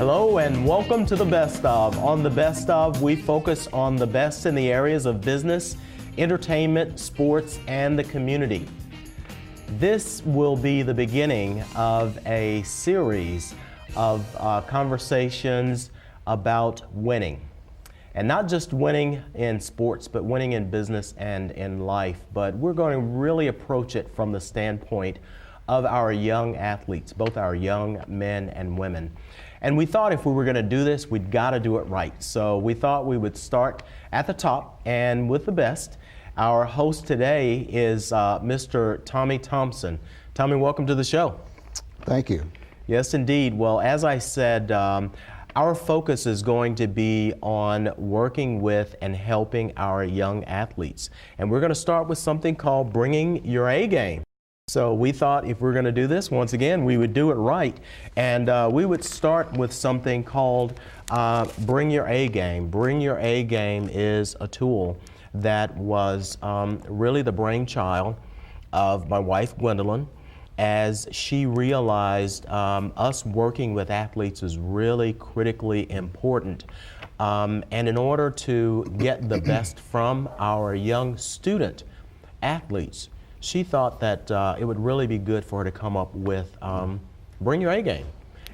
Hello and welcome to the Best Of. On the Best Of, we focus on the best in the areas of business, entertainment, sports, and the community. This will be the beginning of a series of conversations about winning. And not just winning in sports, but winning in business and in life. But we're going to really approach it from the standpoint of our young athletes, both our young men and women. And we thought if we were going to do this, we'd got to do it right. So we thought we would start at the top and with the best. Our host today is Mr. Tommie Thompson. Tommie, welcome to the show. Thank you. Yes, indeed. Well, as I said, our focus is going to be on working with and helping our young athletes. And we're going to start with something called bringing your A game. So we thought if we're going to do this, once again, we would do it right. And we would start with something called Bring Your A Game. Bring Your A Game is a tool that was really the brainchild of my wife, Gwendolyn, as she realized us working with athletes is really critically important. And in order to get the best from our young student athletes, she thought that it would really be good for her to come up with Bring Your A Game.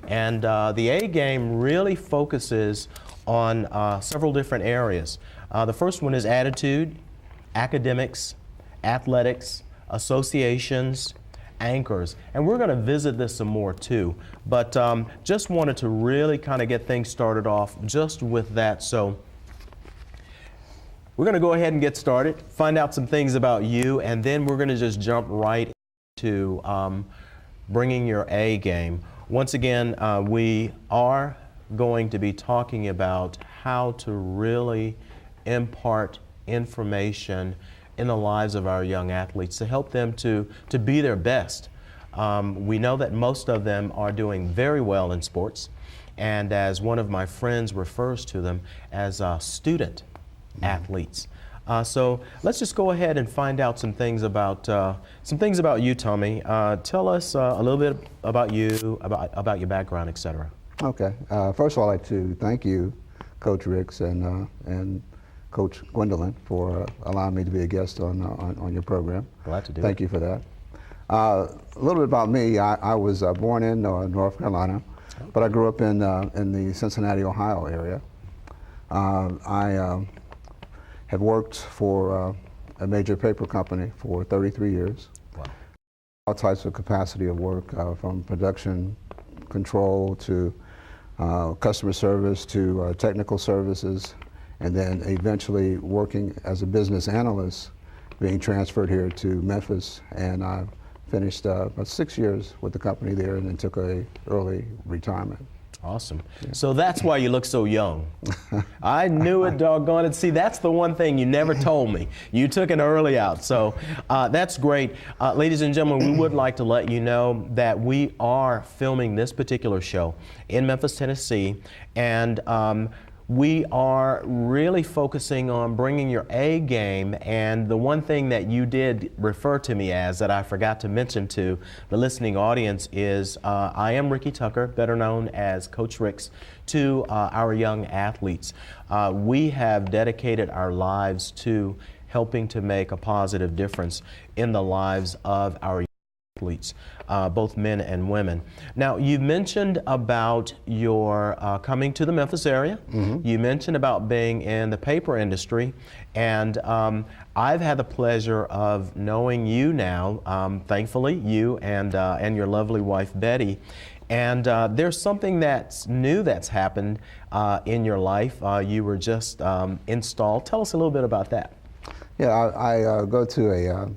And the A Game really focuses on several different areas. The first one is attitude, academics, athletics, associations, anchors. And we're going to visit this some more too. But just wanted to really kind of get things started off just with that. So we're going to go ahead and get started, find out some things about you, and then we're going to just jump right into bringing your A game. Once again, we are going to be talking about how to really impart information in the lives of our young athletes to help them to be their best. We know that most of them are doing very well in sports, and as one of my friends refers to them as student athletes. So let's just go ahead and find out some things about you, Tommie. Tell us a little bit about you, about your background, etc. Okay. First of all, I'd like to thank you, Coach RIX, and Coach Gwendolyn for allowing me to be a guest on your program. Glad to do it. Thank you for that. A little bit about me. I was born in North Carolina, but I grew up in the Cincinnati, Ohio area. I have worked for a major paper company for 33 years. Wow. All types of capacity of work, from production control to customer service to technical services, and then eventually working as a business analyst, being transferred here to Memphis, and I finished about 6 years with the company there and then took an early retirement. Awesome. Yeah. So that's why you look so young. I knew it, doggone it. See, that's the one thing you never told me. You took an early out. So that's great. Ladies and gentlemen, we would like to let you know that we are filming this particular show in Memphis, Tennessee, and we are really focusing on bringing your A game. And the one thing that you did refer to me as that I forgot to mention to the listening audience is I am Ricky Tucker, better known as Coach RIX, to our young athletes. We have dedicated our lives to helping to make a positive difference in the lives of our athletes, both men and women. Now, you mentioned about your coming to the Memphis area. Mm-hmm. You mentioned about being in the paper industry, and I've had the pleasure of knowing you now, thankfully, you and your lovely wife, Betty. And there's something that's new that's happened in your life. You were just installed. Tell us a little bit about that. Yeah, I go to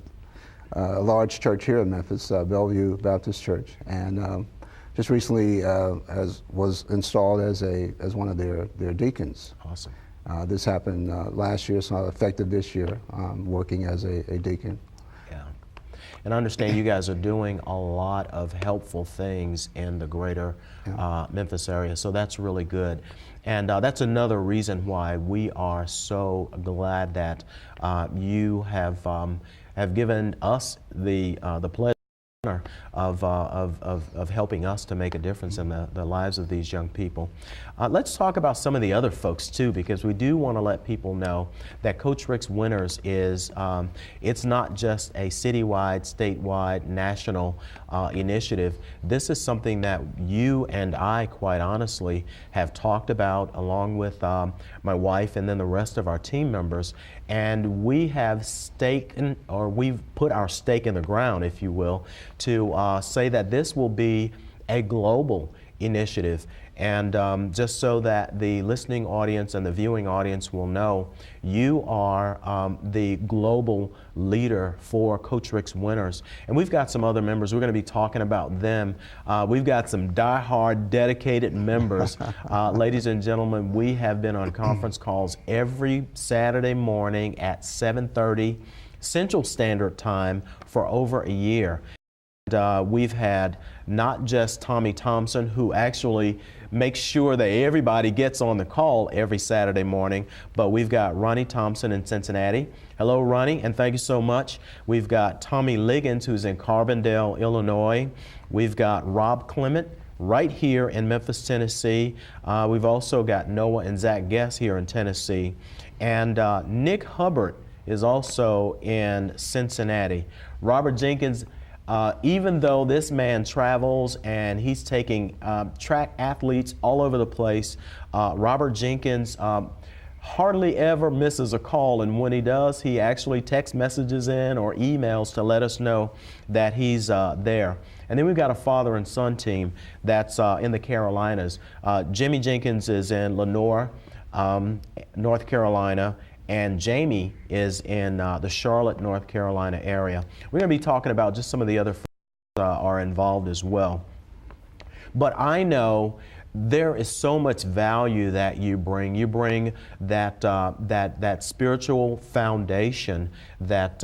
a large church here in Memphis, Bellevue Baptist Church, and just recently was installed as one of their deacons. Awesome. This happened last year, so effective this year, working as a deacon. Yeah, and I understand you guys are doing a lot of helpful things in the greater Memphis area, so that's really good. And that's another reason why we are so glad that you have given us the pleasure of helping us to make a difference in the lives of these young people. Let's talk about some of the other folks too, because we do want to let people know that Coach Rick's Winners is, it's not just a citywide, statewide, national initiative. This is something that you and I, quite honestly, have talked about along with my wife and then the rest of our team members, and we have we've put our stake in the ground, if you will, to say that this will be a global initiative. And just so that the listening audience and the viewing audience will know, you are the global leader for Coach Rick's Winners. And we've got some other members. We're going to be talking about them. We've got some die-hard, dedicated members. Ladies and gentlemen, we have been on conference calls every Saturday morning at 7:30 Central Standard Time for over a year. We've had not just Tommie Thompson, who actually makes sure that everybody gets on the call every Saturday morning, but we've got Ronnie Thompson in Cincinnati. Hello, Ronnie, and thank you so much. We've got Tommy Liggins, who's in Carbondale, Illinois. We've got Rob Clement right here in Memphis, Tennessee. We've also got Noah and Zach Guess here in Tennessee. And Nick Hubbard is also in Cincinnati. Robert Jenkins, even though this man travels and he's taking track athletes all over the place, Robert Jenkins hardly ever misses a call, and when he does, he actually text messages in or emails to let us know that he's there. And then we've got a father and son team that's in the Carolinas. Jimmy Jenkins is in Lenoir, North Carolina, and Jamie is in the Charlotte, North Carolina area. We're going to be talking about just some of the other folks are involved as well. But I know there is so much value that you bring. You bring that spiritual foundation that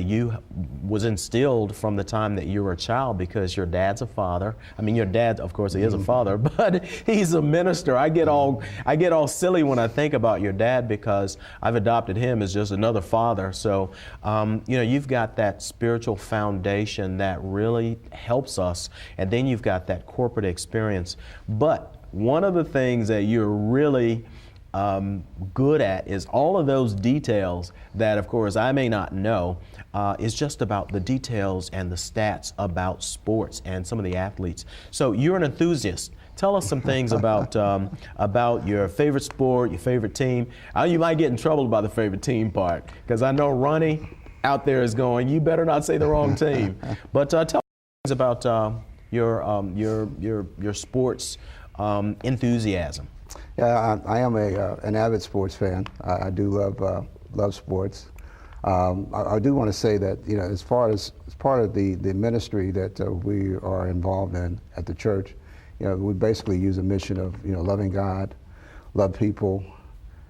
you was instilled from the time that you were a child, because your dad's a father. I mean, your dad, of course, he is a father, but he's a minister. I get all silly when I think about your dad, because I've adopted him as just another father. So, you know, you've got that spiritual foundation that really helps us, and then you've got that corporate experience. But one of the things that you're really good at is all of those details that, of course, I may not know, is just about the details and the stats about sports and some of the athletes. So you're an enthusiast. Tell us some things about your favorite sport, your favorite team. You might get in trouble about the favorite team part, because I know Ronnie out there is going, you better not say the wrong team. But tell us things about your sports enthusiasm. Yeah, I am an avid sports fan. I do love sports. I do want to say that, you know, as far as part of the ministry that we are involved in at the church, you know, we basically use a mission of, you know, loving God, love people,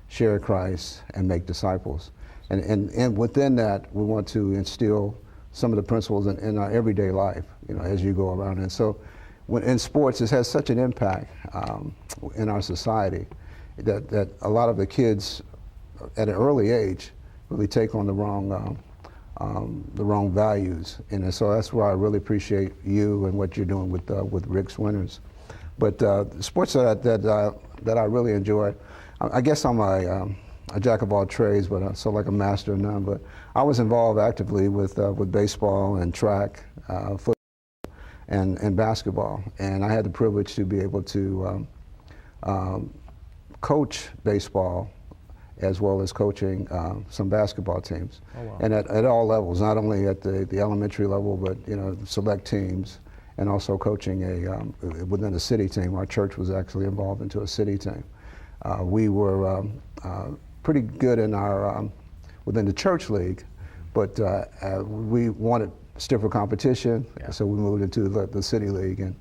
share Christ, and make disciples. And within that, we want to instill some of the principles in our everyday life, you know, as you go around. And so, in sports, it has such an impact in our society that a lot of the kids at an early age really take on the wrong values. And so that's why I really appreciate you and what you're doing with Rick's Winners. But sports that I really enjoy, I guess I'm a jack of all trades, but so like a master of none. But I was involved actively with baseball and track, football, and basketball, and I had the privilege to be able to coach baseball as well as coaching some basketball teams. Oh, wow. And at all levels, not only at the elementary level, but, you know, select teams, and also coaching within a city team. Our church was actually involved into a city team. We were pretty good in our within the church league, but we wanted stiffer competition, yeah. So we moved into the city league, and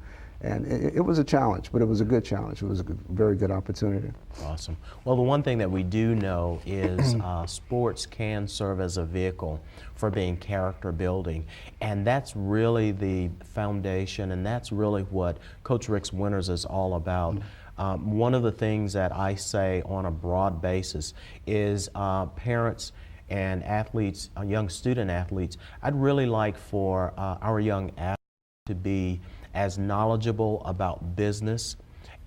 it was a challenge, but it was a good challenge. It was a very good opportunity. Awesome. Well, the one thing that we do know is sports can serve as a vehicle for being character building, and that's really the foundation, and that's really what Coach Rick's Winners is all about. One of the things that I say on a broad basis is parents and athletes, young student athletes, I'd really like for our young athletes to be as knowledgeable about business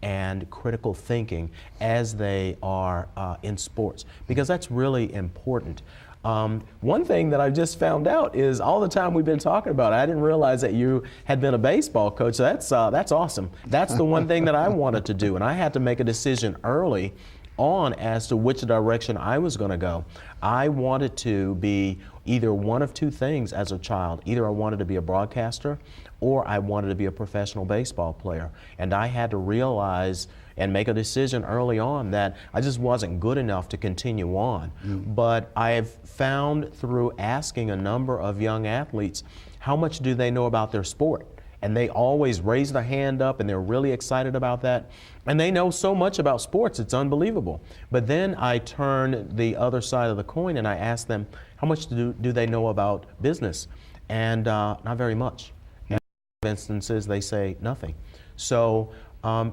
and critical thinking as they are in sports, because that's really important. One thing that I just found out is all the time we've been talking about, I didn't realize that you had been a baseball coach. That's awesome. That's the one thing that I wanted to do, and I had to make a decision early on as to which direction I was going to go. I wanted to be either one of two things as a child. Either I wanted to be a broadcaster or I wanted to be a professional baseball player. And I had to realize and make a decision early on that I just wasn't good enough to continue on. But I have found through asking a number of young athletes, how much do they know about their sport? And they always raise their hand up and they're really excited about that. And they know so much about sports, it's unbelievable. But then I turn the other side of the coin and I ask them, how much do they know about business? And not very much. And in instances, they say nothing. So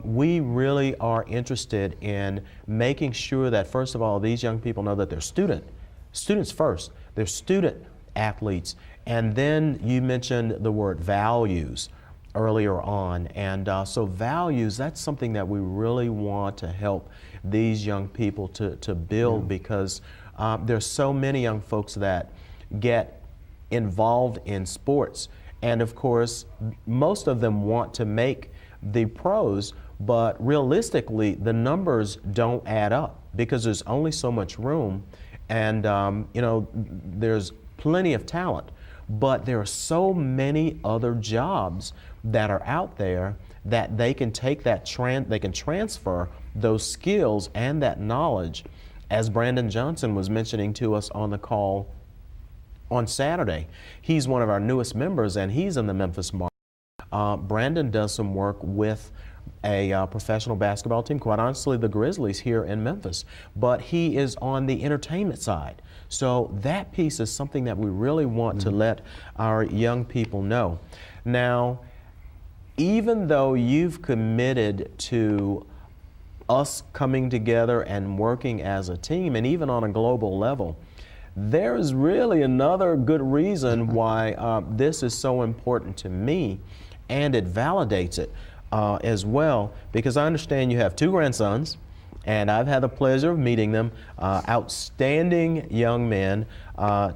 we really are interested in making sure that, first of all, these young people know that they're students first. They're student athletes. And then you mentioned the word values earlier on. And so values, that's something that we really want to help these young people to build, because there's so many young folks that get involved in sports. And of course, most of them want to make the pros, but realistically, the numbers don't add up because there's only so much room. And, you know, there's plenty of talent, but there are so many other jobs that are out there that they can take that they can transfer those skills and that knowledge, as Brandon Johnson was mentioning to us on the call on Saturday. He's one of our newest members and he's in the Memphis market. Brandon does some work with a professional basketball team, quite honestly the Grizzlies here in Memphis, but he is on the entertainment side. So that piece is something that we really want to let our young people know. Now, even though you've committed to us coming together and working as a team, and even on a global level, there's really another good reason why this is so important to me, and it validates it as well, because I understand you have two grandsons, and I've had the pleasure of meeting them. Outstanding young men.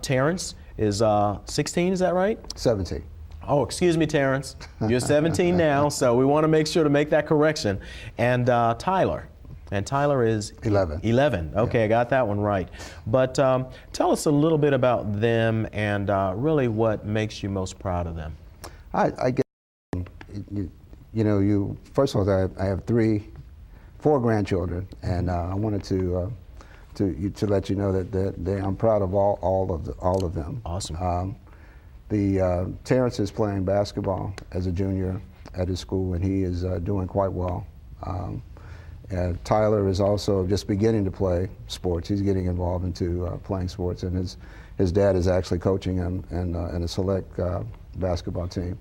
Terrence is 16, is that right? 17. Oh, excuse me, Terrence. You're 17 now, so we want to make sure to make that correction. And Tyler. And Tyler is 11. 11. Okay, yeah. I got that one right. But tell us a little bit about them and really what makes you most proud of them. I guess, you know, first of all, I have 4 grandchildren, and I wanted to let you know that I'm proud of all of them. Awesome. Terrence is playing basketball as a junior at his school, and he is doing quite well. And Tyler is also just beginning to play sports. He's getting involved into playing sports, and his dad is actually coaching him in a select basketball team.